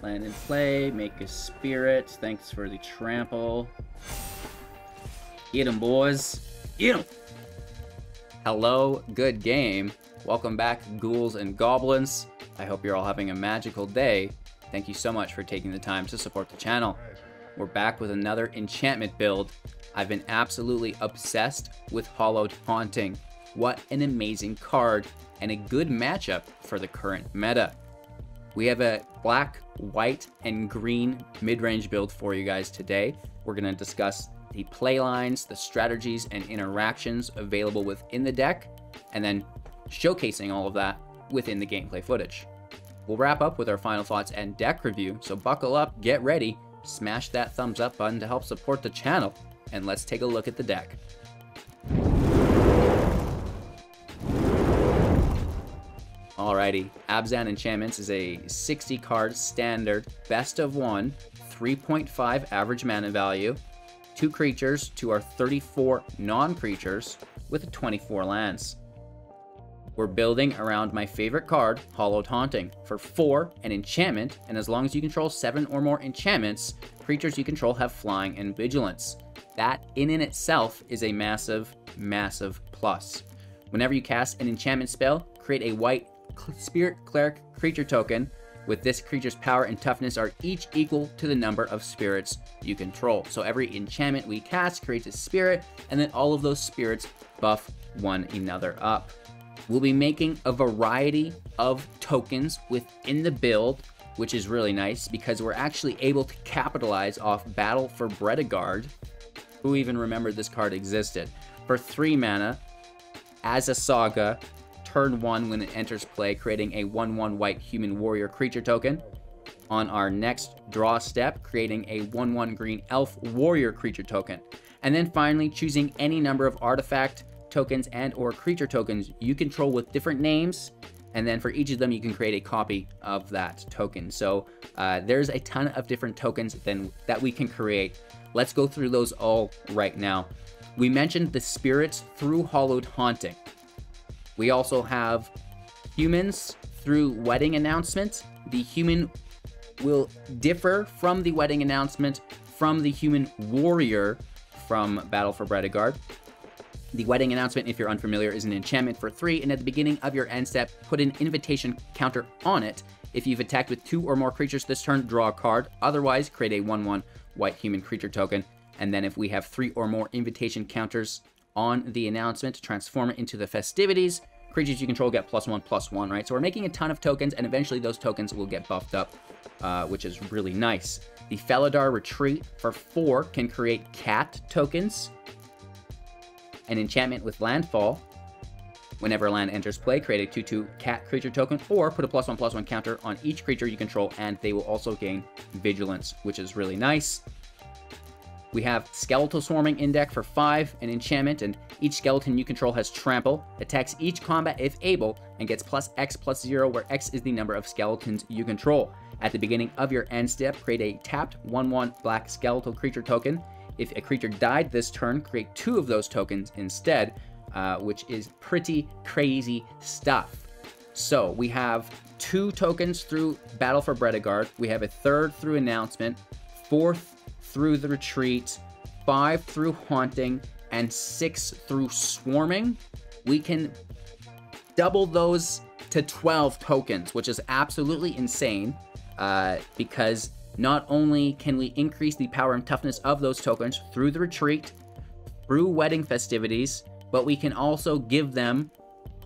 Land in play, make a spirit. Thanks for the trample. Get 'em, boys. Get 'em! Hello, good game. Welcome back, ghouls and goblins. I hope you're all having a magical day. Thank you so much for taking the time to support the channel. We're back with another enchantment build. I've been absolutely obsessed with Hallowed Haunting. What an amazing card and a good matchup for the current meta. We have a black, white, and green mid-range build for you guys today. We're going to discuss the play lines, the strategies, and interactions available within the deck, and then showcasing all of that within the gameplay footage. We'll wrap up with our final thoughts and deck review, so buckle up, get ready, smash that thumbs up button to help support the channel, and let's take a look at the deck. Alrighty, Abzan Enchantments is a 60 card standard, best of 1, 3.5 average mana value, 2 creatures to our 34 non-creatures with 24 lands. We're building around my favorite card, Hallowed Haunting. For 4, an enchantment, and as long as you control 7 or more enchantments, creatures you control have flying and vigilance. That in and itself is a massive, massive plus. Whenever you cast an enchantment spell, create a white Spirit Cleric creature token with this creature's power and toughness are each equal to the number of spirits you control. So every enchantment we cast creates a spirit, and then all of those spirits buff one another up. We'll be making a variety of tokens within the build, which is really nice because we're actually able to capitalize off Battle for Bredegard. Who even remembered this card existed? For 3 mana, as a saga, turn 1 when it enters play, creating a 1/1 white human warrior creature token. On our next draw step, creating a 1/1 green elf warrior creature token. And then finally, choosing any number of artifact tokens and or creature tokens you control with different names, and then for each of them you can create a copy of that token. So there's a ton of different tokens that we can create. Let's go through those all right now. We mentioned the spirits through Hallowed Haunting. We also have humans through Wedding Announcement. The human will differ from the Wedding Announcement from the human warrior from Battle for Bredegard. The Wedding Announcement, if you're unfamiliar, is an enchantment for 3, and at the beginning of your end step, put an invitation counter on it. If you've attacked with 2 or more creatures this turn, draw a card. Otherwise, create a 1/1 white human creature token. And then if we have 3 or more invitation counters on the announcement, transform it into the festivities. Creatures you control get +1/+1, right? So we're making a ton of tokens, and eventually those tokens will get buffed up, which is really nice. The Felidar Retreat for 4 can create cat tokens. An enchantment with landfall. Whenever land enters play, create a 2/2 cat creature token, or put a +1/+1 counter on each creature you control, and they will also gain vigilance, which is really nice. We have Skeletal Swarming Index for 5, an enchantment, and each skeleton you control has trample, attacks each combat if able, and gets +X/+0, where X is the number of skeletons you control. At the beginning of your end step, create a tapped 1/1 black skeletal creature token. If a creature died this turn, create 2 of those tokens instead, which is pretty crazy stuff. So we have 2 tokens through Battle for Bredegard, we have a 3rd through Announcement, 4th through the Retreat, 5 through Haunting, and 6 through Swarming. We can double those to 12 tokens, which is absolutely insane, because not only can we increase the power and toughness of those tokens through the Retreat, through Wedding Festivities, but we can also give them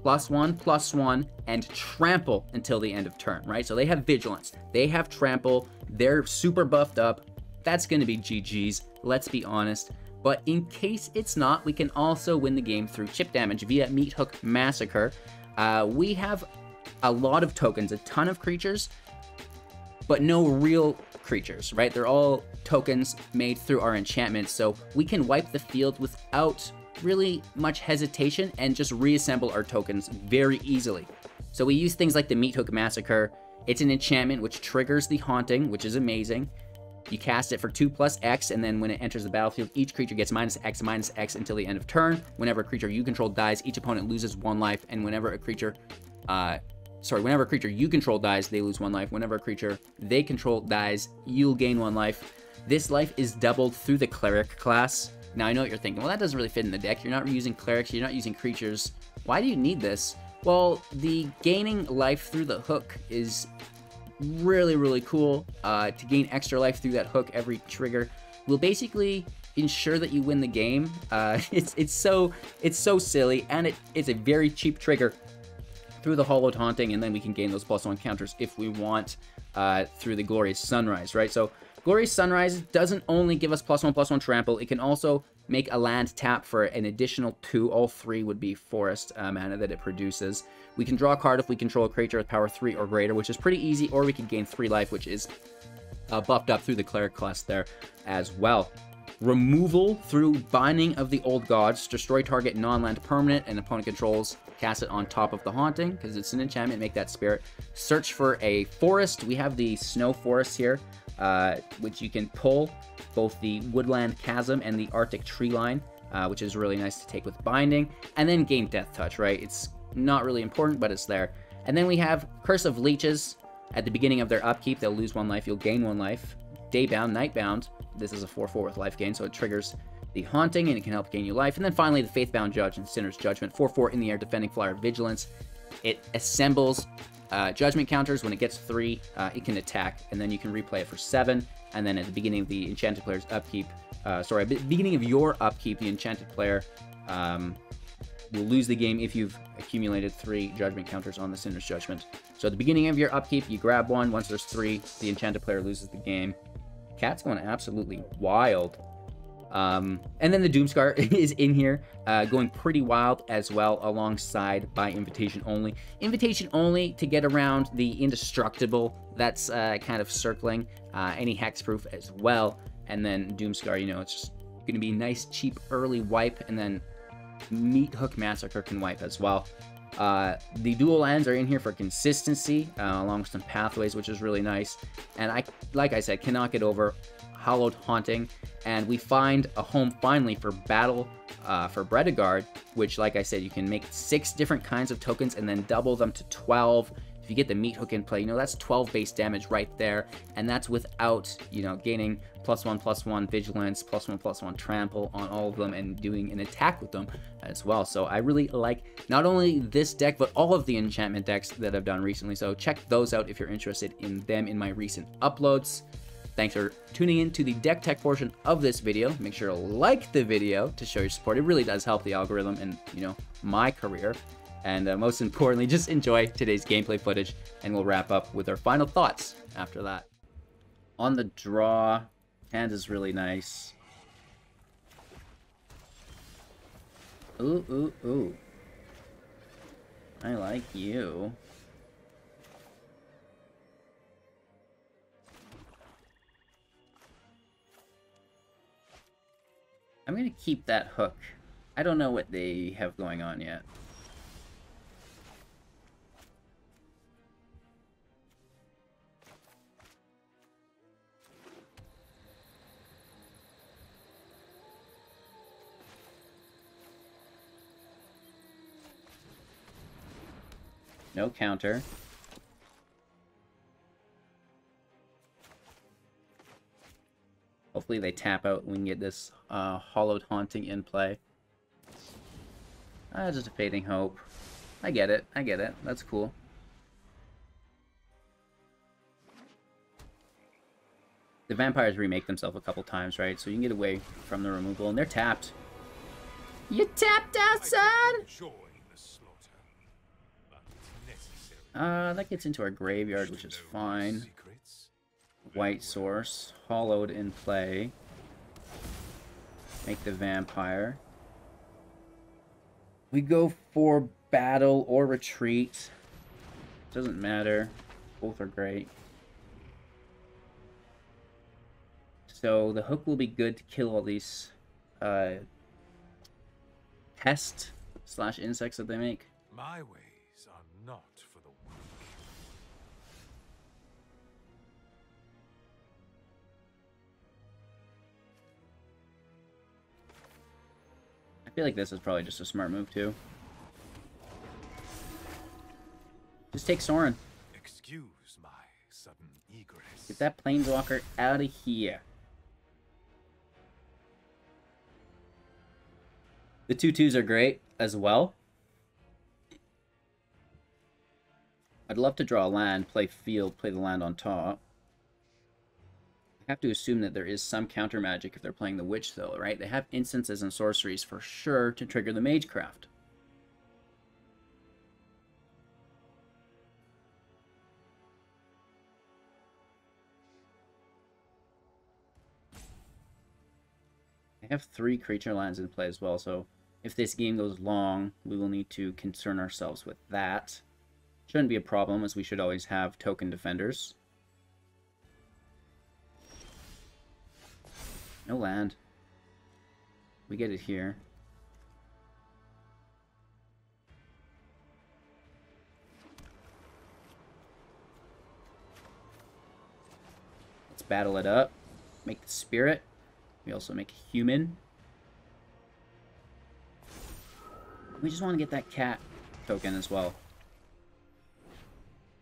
+1/+1 and trample until the end of turn, right? So they have vigilance, they have trample, they're super buffed up. That's going to be GG's, let's be honest. But in case it's not, we can also win the game through chip damage via Meat Hook Massacre. We have a lot of tokens, a ton of creatures, but no real creatures, right? They're all tokens made through our enchantments, so we can wipe the field without really much hesitation and just reassemble our tokens very easily. So we use things like the Meat Hook Massacre. It's an enchantment which triggers the Haunting, which is amazing. You cast it for 2+X, and then when it enters the battlefield, each creature gets -X until the end of turn. Whenever a creature you control dies, each opponent loses 1 life, and whenever a creature whenever a creature you control dies, they lose 1 life. Whenever a creature they control dies, you'll gain 1 life. This life is doubled through the Cleric class. Now, I know what you're thinking. Well, that doesn't really fit in the deck. You're not using Clerics. You're not using creatures. Why do you need this? Well, the gaining life through the hook is really, really cool. To gain extra life through that hook every trigger will basically ensure that you win the game. It's so silly, and it's a very cheap trigger through the Hollowed Haunting, and then we can gain those +1 counters if we want through the Glorious Sunrise, right? So Glorious Sunrise doesn't only give us +1/+1 trample, it can also make a land tap for an additional 2. All 3 would be forest mana that it produces. We can draw a card if we control a creature with power 3 or greater, which is pretty easy, or we can gain 3 life, which is buffed up through the Cleric class there as well. Removal through Binding of the Old Gods. Destroy target non-land permanent and opponent controls. Cast it on top of the Haunting, because it's an enchantment, make that spirit. Search for a forest. We have the Snow Forest here, which you can pull both the Woodland Chasm and the Arctic Tree Line, which is really nice to take with Binding. And then gain Death Touch, right? It's not really important, but it's there. And then we have Curse of Leeches. At the beginning of their upkeep, they'll lose 1 life, you'll gain 1 life. Daybound, Nightbound. This is a 4/4 with life gain, so it triggers the Haunting, and it can help gain you life. And then finally, the Faithbound Judge and Sinner's Judgment. 4/4 in the air, defending flyer, vigilance. It assembles judgment counters. When it gets 3, it can attack, and then you can replay it for 7. And then at the beginning of the enchanted player's upkeep, beginning of your upkeep, the enchanted player will lose the game if you've accumulated 3 judgment counters on the Sinner's Judgment. So at the beginning of your upkeep, you grab 1. Once there's 3, the enchanted player loses the game. Cat's going absolutely wild. And then the Doomscar is in here, going pretty wild as well, alongside by Invitation Only. Invitation Only to get around the Indestructible, that's kind of circling any Hexproof as well. And then Doomscar, you know, it's just going to be nice, cheap, early wipe, and then Meat Hook Massacre can wipe as well. The dual lands are in here for consistency, along with some pathways, which is really nice. And like I said, cannot get over Hallowed Haunting, and we find a home finally for Battle for Bredegard, which, like I said, you can make 6 different kinds of tokens and then double them to 12. If you get the Meat Hook in play, you know, that's 12 base damage right there, and that's without, you know, gaining +1/+1 vigilance, +1/+1 trample on all of them, and doing an attack with them as well. So I really like not only this deck, but all of the enchantment decks that I've done recently. So check those out if you're interested in them in my recent uploads. Thanks for tuning in to the deck tech portion of this video. Make sure to like the video to show your support. It really does help the algorithm and, you know, my career. And most importantly, just enjoy today's gameplay footage, and we'll wrap up with our final thoughts after that. On the draw, hand is really nice. Ooh, ooh, ooh. I like you. I'm gonna keep that hook. I don't know what they have going on yet. No counter. Hopefully they tap out and we can get this Hollowed Haunting in play. Just a Fading Hope. I get it. I get it. That's cool. The vampires remake themselves a couple times, right? So you can get away from the removal, and they're tapped. You tapped out, son! That gets into our graveyard, which is fine. White source, hollowed in play. Make the vampire. We go for battle or retreat. Doesn't matter. Both are great. So the hook will be good to kill all these pest/insects that they make. My ways are not for the weak. I feel like this is probably just a smart move too. Just take Sorin. Excuse my sudden egress. Get that Planeswalker out of here. The 2/2s are great as well. I'd love to draw a land, play field, play the land on top. I have to assume that there is some counter magic if they're playing the Witch, though, right? They have instances and sorceries for sure to trigger the Magecraft. I have 3 creature lands in play as well, so if this game goes long, we will need to concern ourselves with that. Shouldn't be a problem, as we should always have token defenders. No land. We get it here. Let's battle it up. Make the spirit. We also make a human. We just want to get that cat token as well.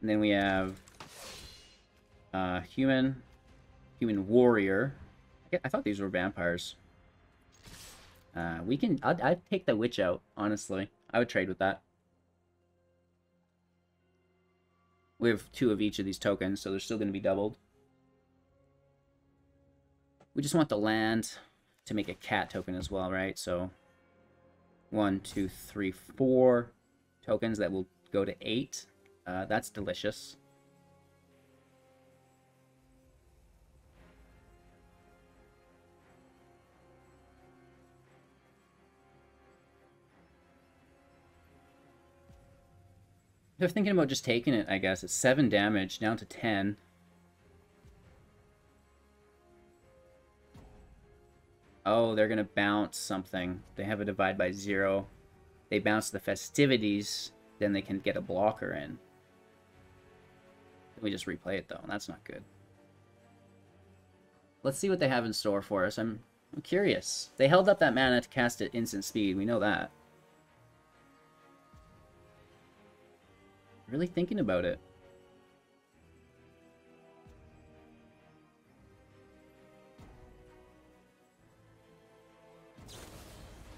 And then we have human warrior. I thought these were vampires. I'd take the witch out, honestly. I would trade with that. We have 2 of each of these tokens, so they're still going to be doubled. We just want the land to make a cat token as well, right? So 1, 2, 3, 4 tokens that will go to 8. That's delicious. They're thinking about just taking it, I guess. It's 7 damage, down to 10. Oh, they're going to bounce something. They have a divide by 0. They bounce the festivities, then they can get a blocker in. We just replay it, though, and that's not good. Let's see what they have in store for us. I'm curious. They held up that mana to cast at instant speed. We know that. Really thinking about it.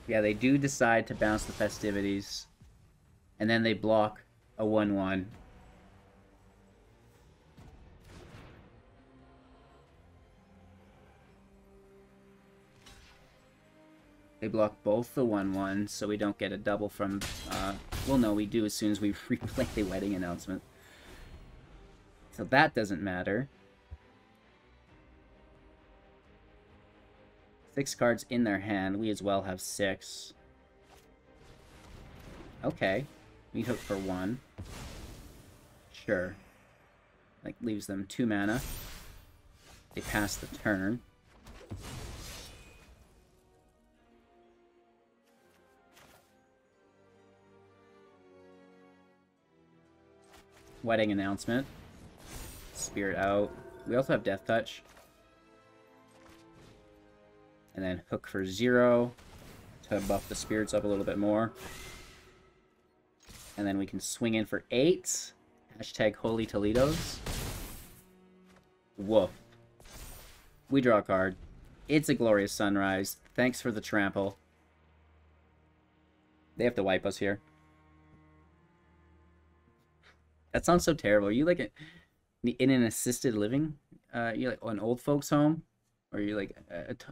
Yeah, they do decide to bounce the festivities. And then they block a 1/1. They block both the 1/1, so we don't get a double from... well, no, we do as soon as we replay the wedding announcement. So that doesn't matter. 6 cards in their hand. We as well have 6. Okay. We hook for 1. Sure. Like, leaves them 2 mana. They pass the turn. Wedding announcement. Spirit out. We also have Death Touch. And then hook for 0 to buff the spirits up a little bit more. And then we can swing in for 8. Hashtag Holy Toledos. Woof. We draw a card. It's a glorious sunrise. Thanks for the trample. They have to wipe us here. That sounds so terrible. Are you like in an assisted living? You like an old folks home? Or are you like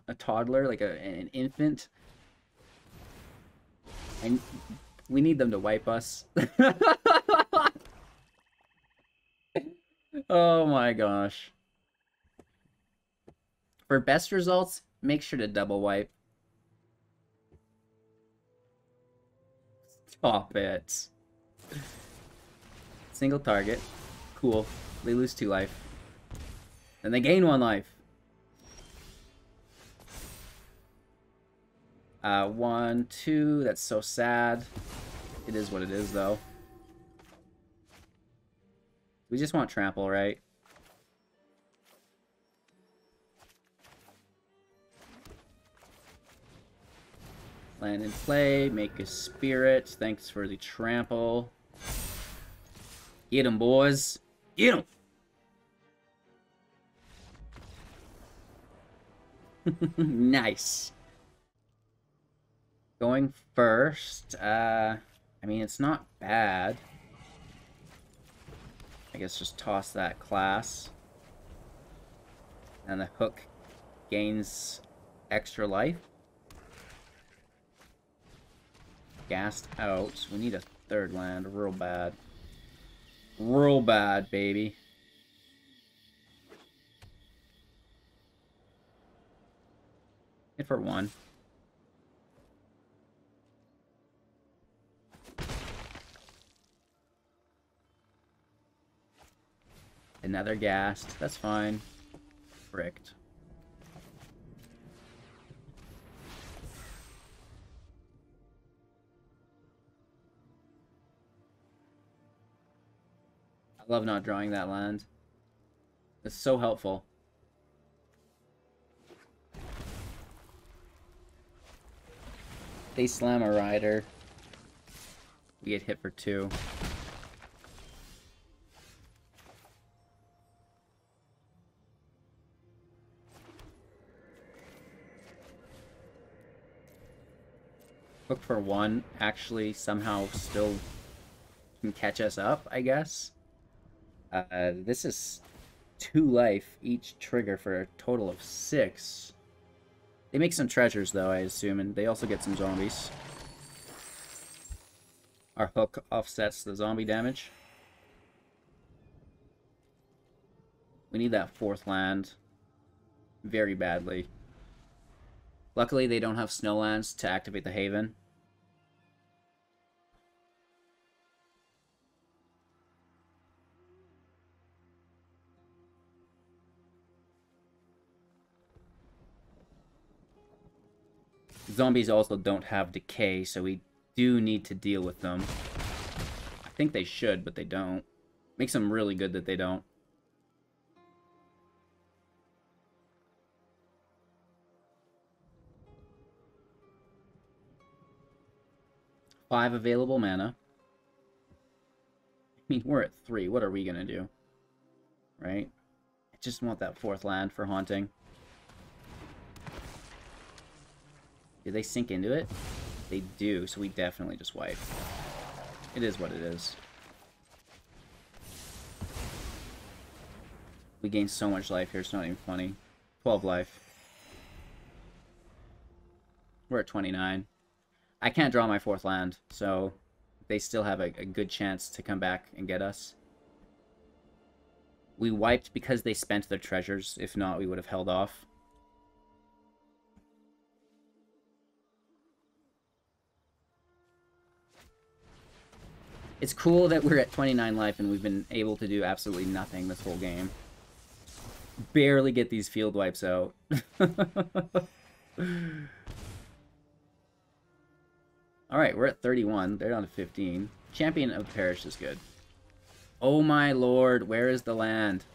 a toddler, like an infant? And we need them to wipe us. Oh my gosh. For best results, make sure to double wipe. Stop it. Single target. Cool. They lose 2 life. Then they gain 1 life. 1, 2. That's so sad. It is what it is, though. We just want trample, right? Land in play. Make a spirit. Thanks for the trample. Get him, boys. Get him. Nice. Going first. I mean, it's not bad. I guess just toss that class. And the hook gains extra life. Gassed out. We need a third land real bad. Real bad, baby. Hit for 1. Another gassed. That's fine. Fricked. I love not drawing that land. It's so helpful. They slam a rider. We get hit for 2. Hook for 1 actually somehow still can catch us up, I guess. This is 2 life each trigger for a total of 6. They make some treasures, though, I assume, and they also get some zombies. Our hook offsets the zombie damage. We need that 4th land very badly. Luckily, they don't have snowlands to activate the Haven. Zombies also don't have decay, so we do need to deal with them. I think they should, but they don't. Makes them really good that they don't. Five available mana. I mean, we're at 3. What are we gonna do? Right? I just want that 4th land for haunting. Do they sink into it? They do, so we definitely just wipe. It is what it is. We gain so much life here, it's not even funny. 12 life. We're at 29. I can't draw my 4th land, so they still have a good chance to come back and get us. We wiped because they spent their treasures. If not, we would have held off. It's cool that we're at 29 life and we've been able to do absolutely nothing this whole game. Barely get these field wipes out. Alright, we're at 31. They're down to 15. Champion of Parish is good. Oh my lord, where is the land?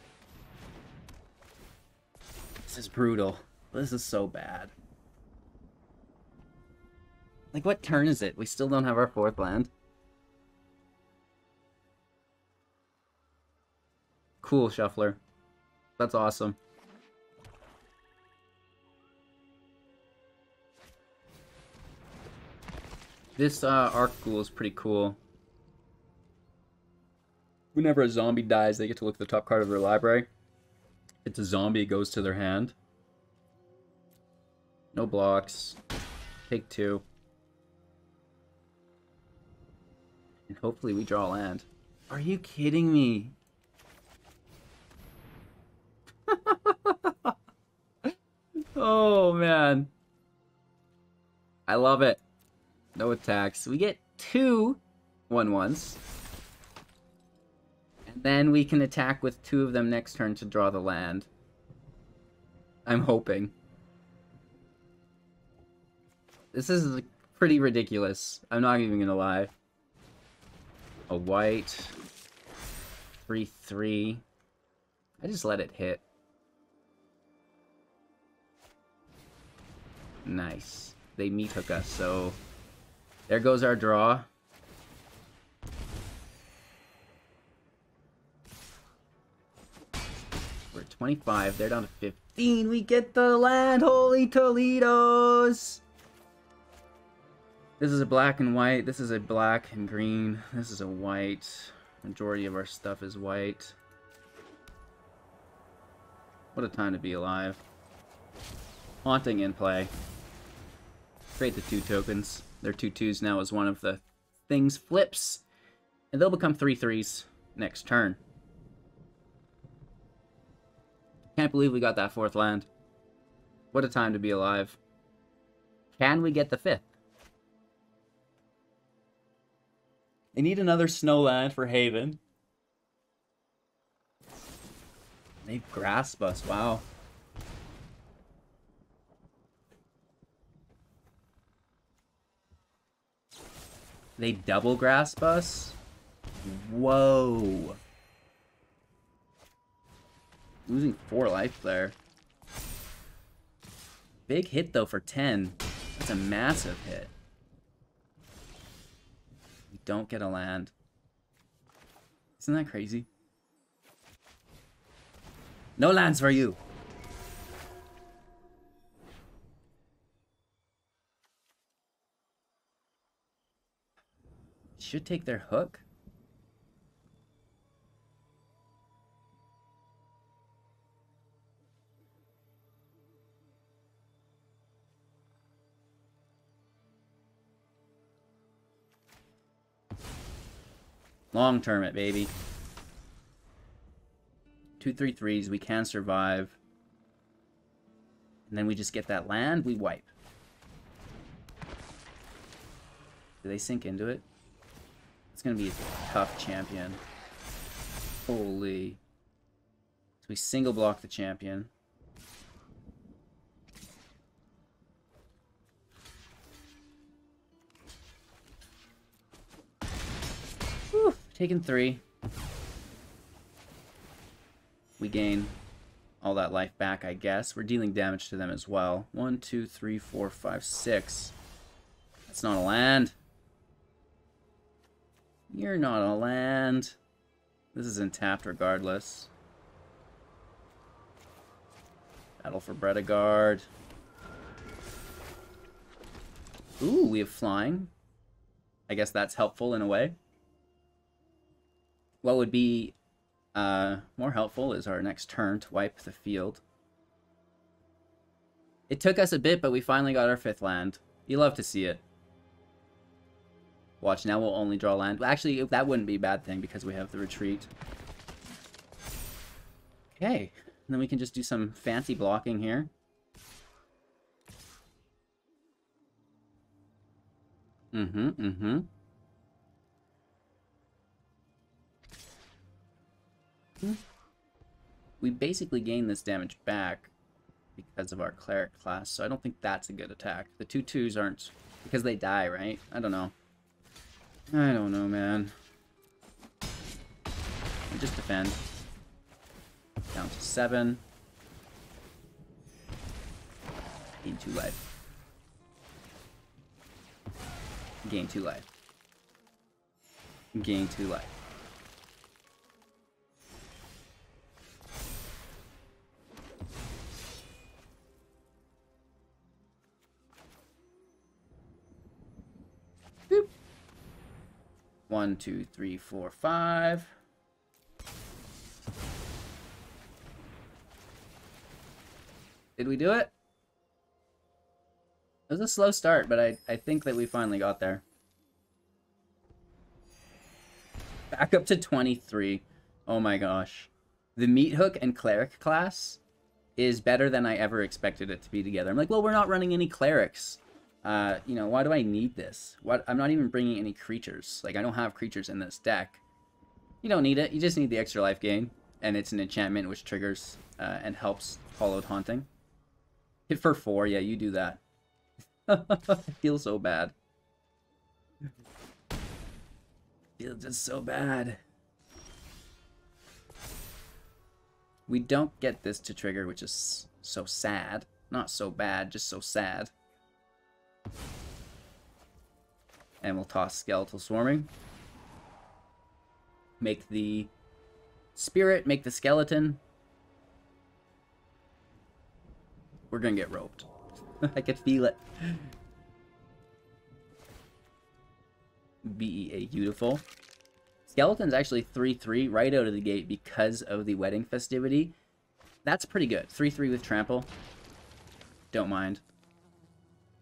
This is brutal. This is so bad. Like, what turn is it? We still don't have our 4th land. Cool, Shuffler. That's awesome. This Arc Ghoul is pretty cool. Whenever a zombie dies, they get to look at the top card of their library. If it's a zombie, it goes to their hand. No blocks. Take 2. And hopefully we draw land. Are you kidding me? Oh, man. I love it. No attacks. We get 2 1/1s. And then we can attack with 2 of them next turn to draw the land. I'm hoping. This is pretty ridiculous. I'm not even gonna lie. A white. 3/3. I just let it hit. Nice. They meat hook us, so there goes our draw. 25. They're down to 15. We get the land. Holy Toledos! This is a black and white. This is a black and green. This is a white. Majority of our stuff is white. What a time to be alive. Haunting in play. Create the 2 tokens. Their 2/2s now as one of the things flips. And they'll become 3/3s next turn. Can't believe we got that 4th land. What a time to be alive. Can we get the 5th? They need another snow land for Haven. They grasp us, wow. They double grasp us? Whoa. Losing 4 life there. Big hit though for 10. That's a massive hit. We don't get a land. Isn't that crazy? No lands for you. Should take their hook. Long term it, baby. 2 3/3s, we can survive. And then we just get that land, we wipe. Do they sink into it? It's gonna be a tough champion. Holy. So we single block the champion. Whew, taking 3. We gain all that life back, I guess. We're dealing damage to them as well. 1, 2, 3, 4, 5, 6. That's not a land. You're not a land. This is tapped regardless. Battle for Bredegard. Ooh, we have flying. I guess that's helpful in a way. What would be more helpful is our next turn to wipe the field. It took us a bit, but we finally got our 5th land. You love to see it. Watch, now we'll only draw land. Actually, that wouldn't be a bad thing because we have the retreat. Okay, and then we can just do some fancy blocking here. We basically gain this damage back because of our cleric class, so I don't think that's a good attack. The 2/2s aren't, because they die, right? I don't know. I don't know, man. We just defend. Down to 7. Gain 2 life. Gain 2 life. Gain 2 life. Boop. 1, 2, 3, 4, 5. Did we do it? It was a slow start, but I think that we finally got there. Back up to 23. Oh my gosh. The Meat Hook and Cleric class is better than I ever expected it to be together. I'm like, well, we're not running any Clerics. You know, why do I need this? I'm not even bringing any creatures. Like, I don't have creatures in this deck. You don't need it. You just need the extra life gain. And it's an enchantment which triggers and helps Hollowed Haunting. Hit for 4. Yeah, you do that. I feel so bad. I feel just so bad. We don't get this to trigger, which is so sad. Not so bad, just so sad. And we'll toss Skeletal Swarming. Make the Spirit, make the Skeleton. We're gonna get roped. I can feel it. BEA, beautiful. Skeleton's actually 3-3 right out of the gate because of the wedding festivity. That's pretty good. 3-3 with trample. Don't mind.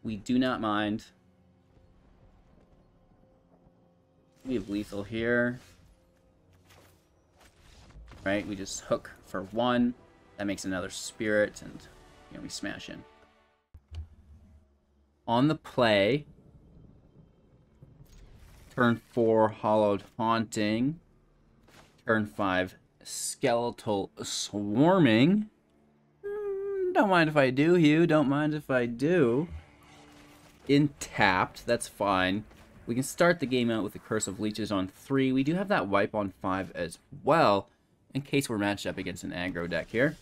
We do not mind. We have lethal here. Right, we just hook for 1. That makes another spirit, and you know, we smash in. On the play, turn 4, Hollowed Haunting. Turn 5, Skeletal Swarming. Don't mind if I do, Hugh. Don't mind if I do. In tapped, that's fine. We can start the game out with the Curse of Leeches on 3. We do have that wipe on 5 as well, in case we're matched up against an aggro deck here.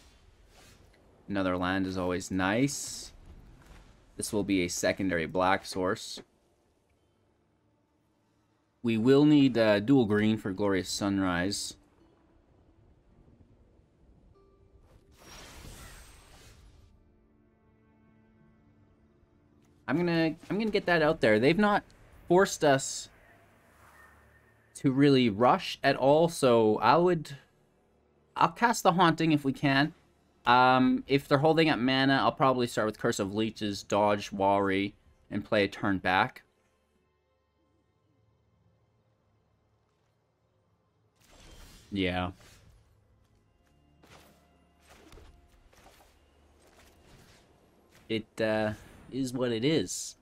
Another land is always nice. This will be a secondary black source. We will need dual green for Glorious Sunrise. I'm gonna get that out there. They've not forced us to really rush at all, so I'll cast the Haunting if we can. If they're holding up mana, I'll probably start with Curse of Leeches, dodge Wari, and play a turn back. Yeah. It is what it is.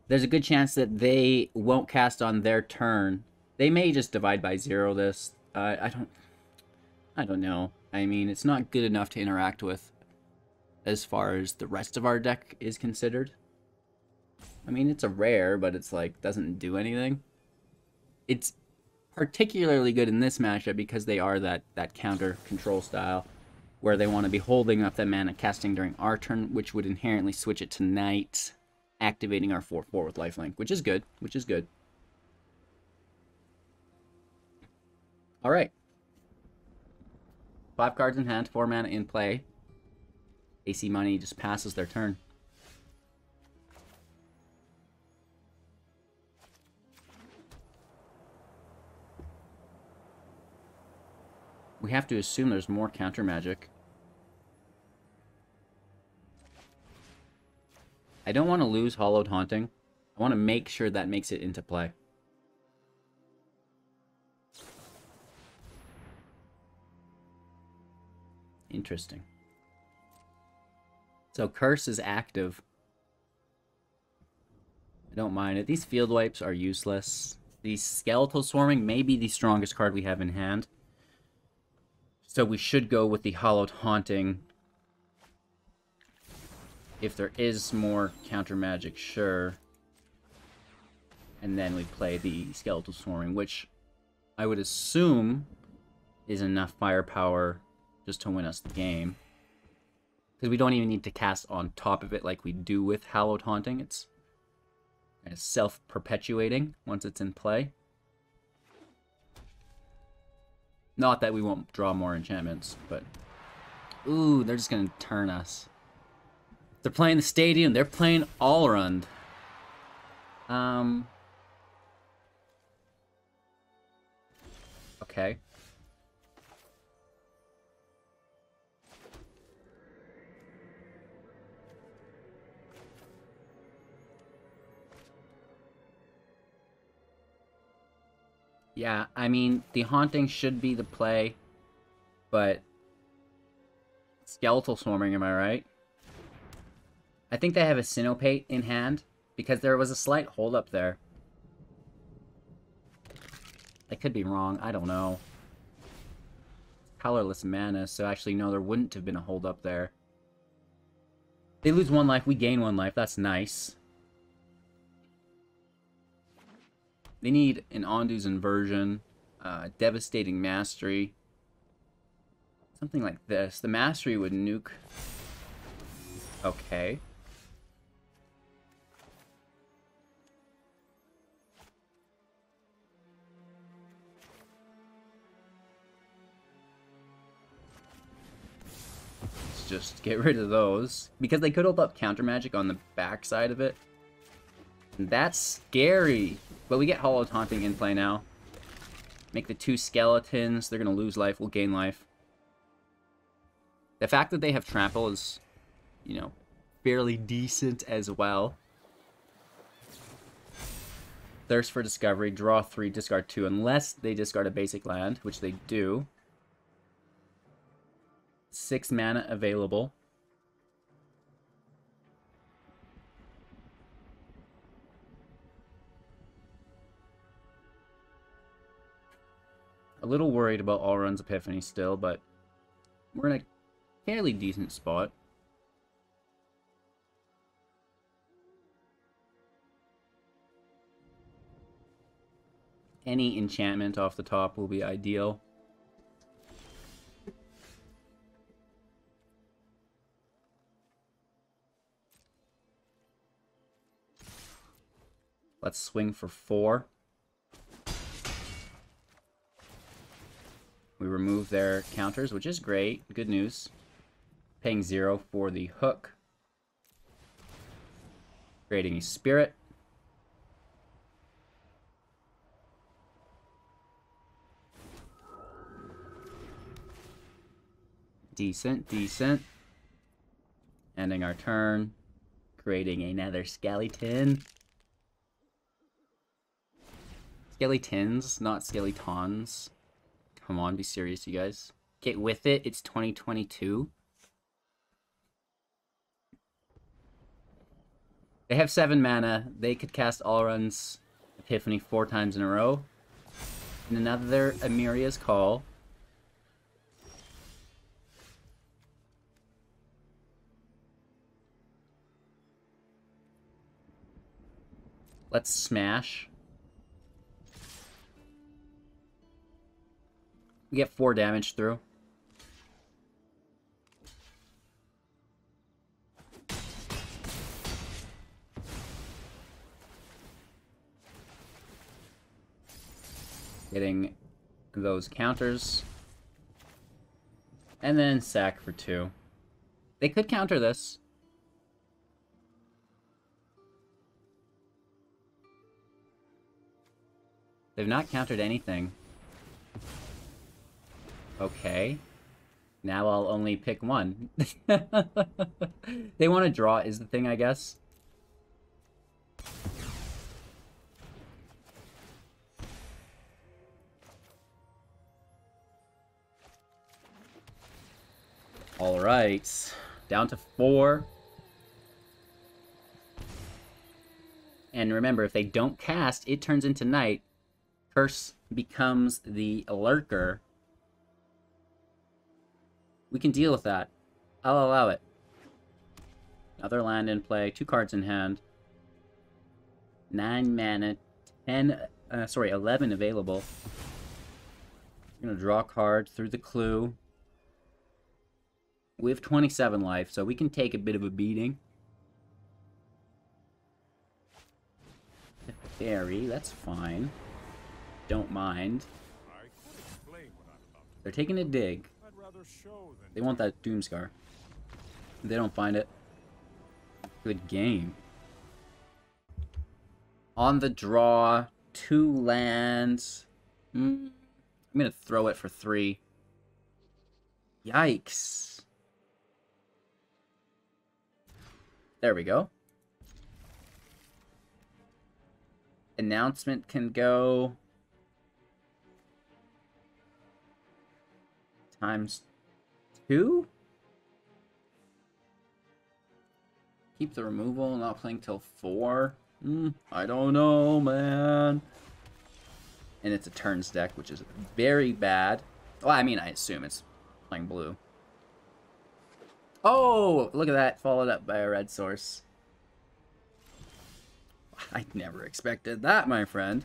There's a good chance that they won't cast on their turn. They may just divide by 0 this. I don't know. I mean, it's not good enough to interact with as far as the rest of our deck is considered. I mean, it's a rare, but it's like, doesn't do anything. It's particularly good in this matchup because they are that counter control style where they want to be holding up that mana casting during our turn, which would inherently switch it to night, activating our 4/4 with lifelink, which is good, All right. 5 cards in hand, 4 mana in play. AC Money just passes their turn. We have to assume there's more counter magic. I don't want to lose Hollowed Haunting. I want to make sure that makes it into play. Interesting. So Curse is active. I don't mind it. These field wipes are useless. The Skeletal Swarming may be the strongest card we have in hand. So we should go with the Hollowed Haunting. If there is more counter magic, sure. And then we play the Skeletal Swarming, which I would assume is enough firepower just to win us the game. Because we don't even need to cast on top of it like we do with Hallowed Haunting. It's self-perpetuating once it's in play. Not that we won't draw more enchantments, but... Ooh, they're just going to turn us. They're playing the stadium. They're playing Allrund. Okay. Yeah, I mean, the Haunting should be the play, but Skeletal Swarming, am I right? I think they have a Sinopate in hand, because there was a slight hold up there. I could be wrong, I don't know. Colorless mana, so actually no, there wouldn't have been a hold up there. They lose 1 life, we gain 1 life, that's nice. They need an Ondu's Inversion, Devastating Mastery. Something like this. The Mastery would nuke. Okay. It's just get rid of those. Because they could open up counter magic on the back side of it. And that's scary. But we get Hollow Taunting in play now. Make the 2 skeletons. They're going to lose life. We'll gain life. The fact that they have Trample is, you know, fairly decent as well. Thirst for Discovery. Draw 3, discard 2. Unless they discard a basic land, which they do. 6 mana available. A little worried about Alrund's Epiphany still, but we're in a fairly decent spot. Any enchantment off the top will be ideal. Let's swing for 4. We remove their counters, which is great. Good news. Paying 0 for the hook. Creating a spirit. Decent, decent. Ending our turn. Creating another skeleton. Skeletons, not skeletons. Come on, be serious, you guys. Get with it. It's 2022. They have 7 mana. They could cast Alrund's Epiphany 4 times in a row. And another Amiria's Call. Let's smash. We get 4 damage through. Getting those counters. And then sack for 2. They could counter this. They've not countered anything. Okay. Now I'll only pick 1. They want to draw is the thing, I guess. Alright. Down to 4. And remember, if they don't cast, it turns into night. Curse becomes the lurker. We can deal with that. I'll allow it. Another land in play. 2 cards in hand. 9 mana. 11 available. I'm going to draw a card through the clue. We have 27 life, so we can take a bit of a beating. Fairy, that's fine. Don't mind. They're taking a dig. They want that Doomscar. If they don't find it. Good game. On the draw, 2 lands. I'm gonna throw it for 3. Yikes. There we go. Announcement can go. ×2? Keep the removal, not playing till 4? I don't know, man. And it's a turns deck, which is very bad. Well, I mean, I assume it's playing blue. Oh, look at that. Followed up by a red source. I never expected that, my friend.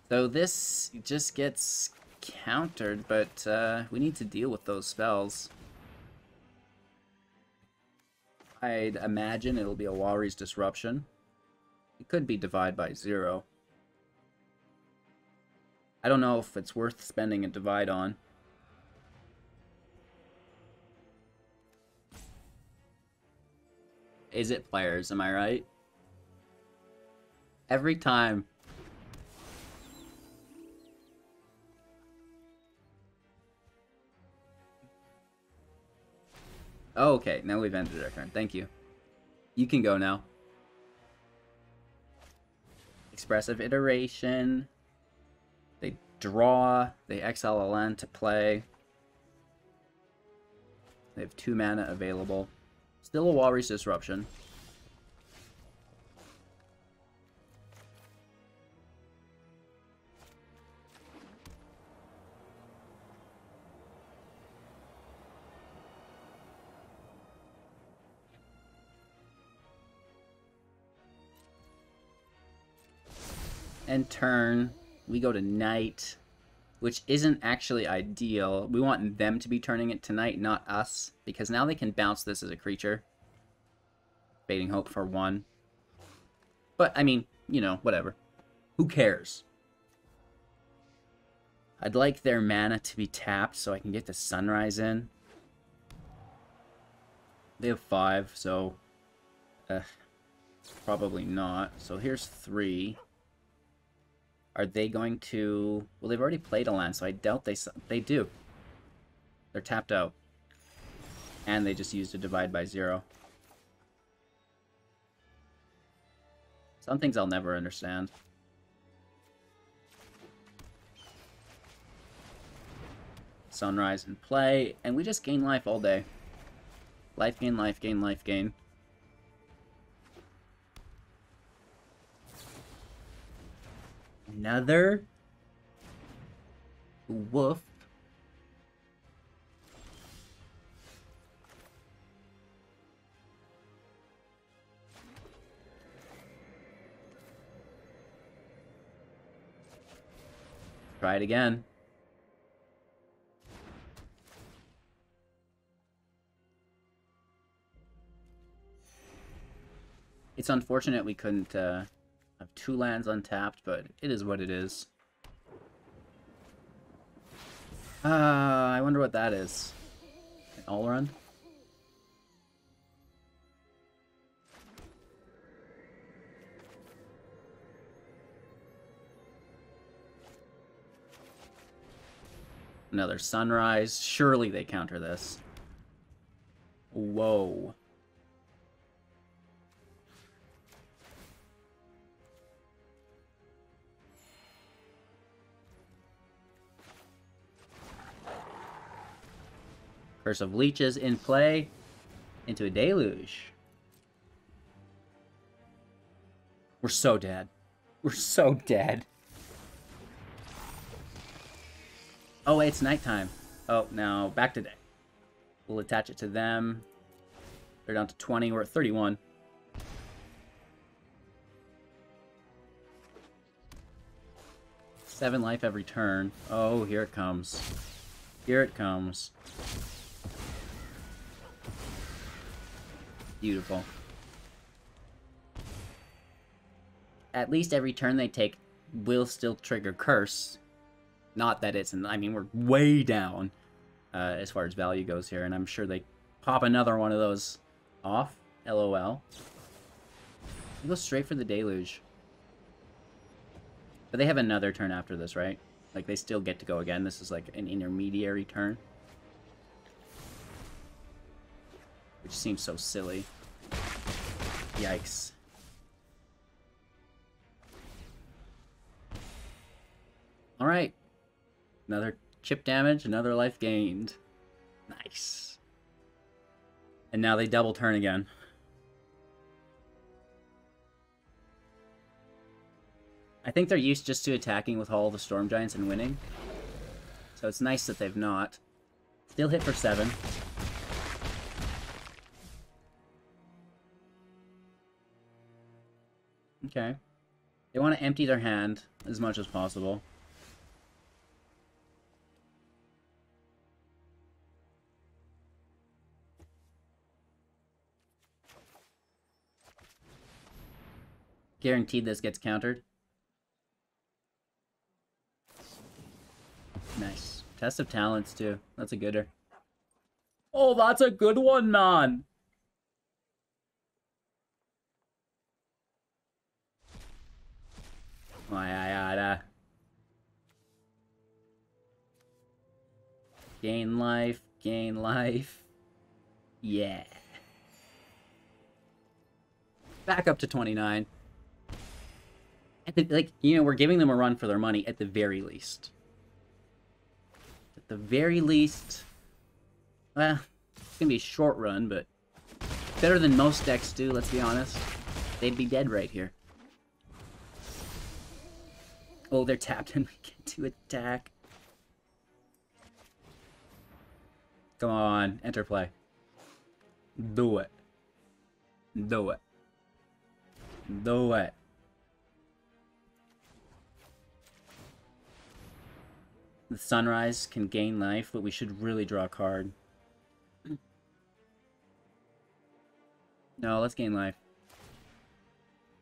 So this just gets countered, but we need to deal with those spells. I'd imagine it'll be a Walry's Disruption. It could be Divide by 0. I don't know if it's worth spending a divide on. Is it players, am I right? Every time. Oh, okay, now we've ended our turn. Thank you. You can go now. Expressive iteration. They draw. They exile a land to play. They have 2 mana available. Still a Walrus Disruption. And turn, we go to night, which isn't actually ideal. We want them to be turning it tonight, not us, because now they can bounce this as a creature. Baiting Hope for 1. But, I mean, you know, whatever. Who cares? I'd like their mana to be tapped so I can get the Sunrise in. They have 5, so... probably not. So here's 3. Are they going to... Well, they've already played a land, so I doubt they do. They're tapped out. And they just used a divide by 0. Some things I'll never understand. Sunrise in play, and we just gain life all day. Life gain, life gain, life gain. Another woof. Try it again. It's unfortunate we couldn't have 2 lands untapped, but it is what it is. I wonder what that is. An all run? Another Sunrise. Surely they counter this. Whoa. Curse of Leeches in play. Into a Deluge. We're so dead. We're so dead. Oh, wait, it's nighttime. Oh, no, back to day. We'll attach it to them. They're down to 20. We're at 31. Seven life every turn. Oh, here it comes. Here it comes. Beautiful. At least every turn they take will still trigger Curse. Not that it's... I mean, we're way down as far as value goes here, and I'm sure they pop another one of those off. LOL. They go straight for the Deluge. But they have another turn after this, right? Like, they still get to go again. This is like an intermediary turn. Which seems so silly. Yikes. Alright. Another chip damage, another life gained. Nice. And now they double turn again. I think they're used just to attacking with all the Storm Giants and winning. So it's nice that they've not. Still hit for 7. Okay. They want to empty their hand as much as possible. Guaranteed this gets countered. Nice. Test of Talents, too. That's a gooder. Oh, that's a good one, man! Gain life, gain life. Yeah. Back up to 29. Like, you know, we're giving them a run for their money at the very least. At the very least. Well, it's gonna be a short run, but better than most decks do, let's be honest. They'd be dead right here. Oh, they're tapped and we get to attack. Come on, enter play. Do it. Do it. Do it. The Sunrise can gain life, but we should really draw a card. No, let's gain life.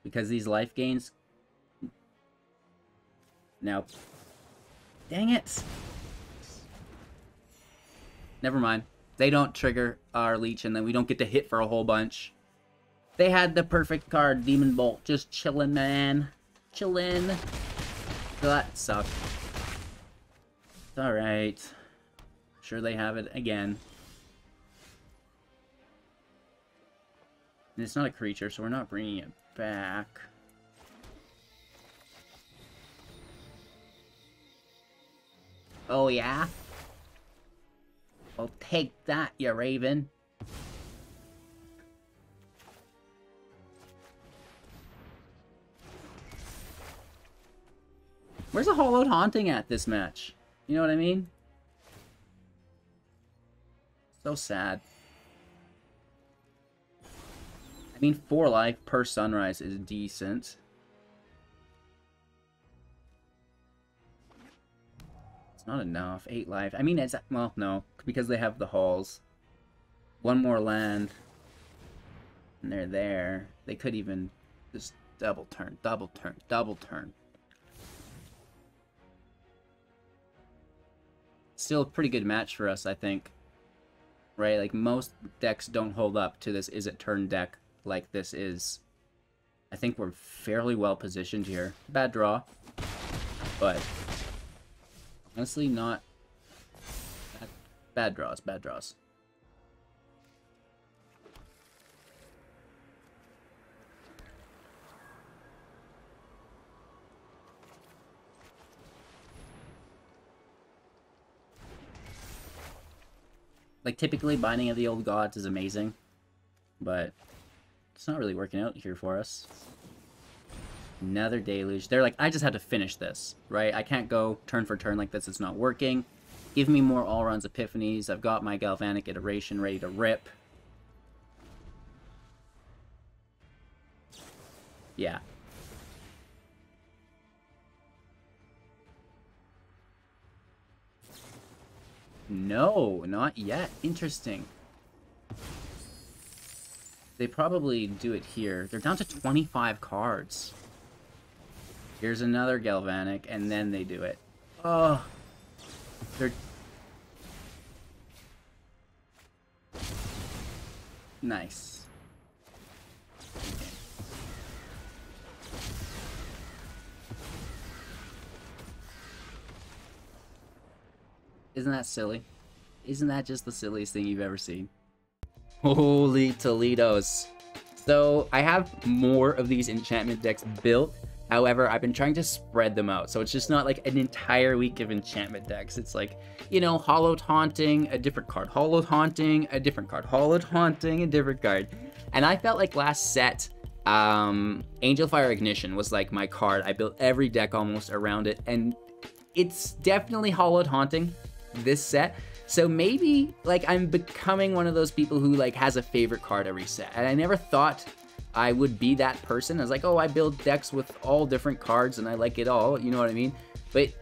Because these life gains... No. Dang it! Never mind. They don't trigger our leech, and then we don't get to hit for a whole bunch. They had the perfect card, Demon Bolt. Just chillin', man. Chillin'. So that sucked. It's alright. Sure they have it again. And it's not a creature, so we're not bringing it back. Oh, yeah? Well, take that, you raven. Where's the Hollowed Haunting at this match? You know what I mean? So sad. I mean, 4 life per Sunrise is decent. It's not enough. 8 life. I mean, it's... Well, no. Because they have the halls. 1 more land. And they're there. They could even just double turn, double turn, double turn. Still a pretty good match for us, I think. Right? Like, most decks don't hold up to this is it turn deck like this is. I think we're fairly well positioned here. Bad draw. But honestly, not bad draws, bad draws. Like, typically, Binding of the Old Gods is amazing, but it's not really working out here for us. Another Deluge. They're like, I just have to finish this, right? I can't go turn for turn like this. It's not working. Give me more all-runs Epiphanies. I've got my Galvanic Iteration ready to rip. Yeah. No, not yet. Interesting. They probably do it here. They're down to 25 cards. Here's another Galvanic, and then they do it. Oh. They're... Nice. Okay. Isn't that silly? Isn't that just the silliest thing you've ever seen? Holy Toledos. So, I have more of these enchantment decks built. However, I've been trying to spread them out. So it's just not like an entire week of enchantment decks. It's like, you know, Hollowed Haunting, a different card. Hollowed Haunting, a different card. Hollowed Haunting, a different card. And I felt like last set, Angel Fire Ignition was like my card. I built every deck almost around it. And it's definitely Hollowed Haunting this set. So maybe, like, I'm becoming one of those people who, like, has a favorite card every set. And I never thought I would be that person. I was like, oh, I build decks with all different cards and I like it all. You know what I mean? But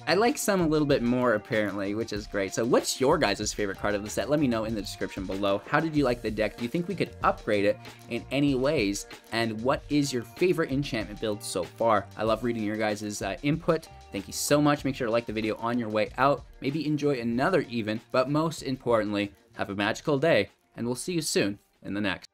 I like some a little bit more, apparently, which is great. So what's your guys' favorite card of the set? Let me know in the description below. How did you like the deck? Do you think we could upgrade it in any ways? And what is your favorite enchantment build so far? I love reading your guys' input. Thank you so much. Make sure to like the video on your way out. Maybe enjoy another even, but most importantly, have a magical day, and we'll see you soon in the next.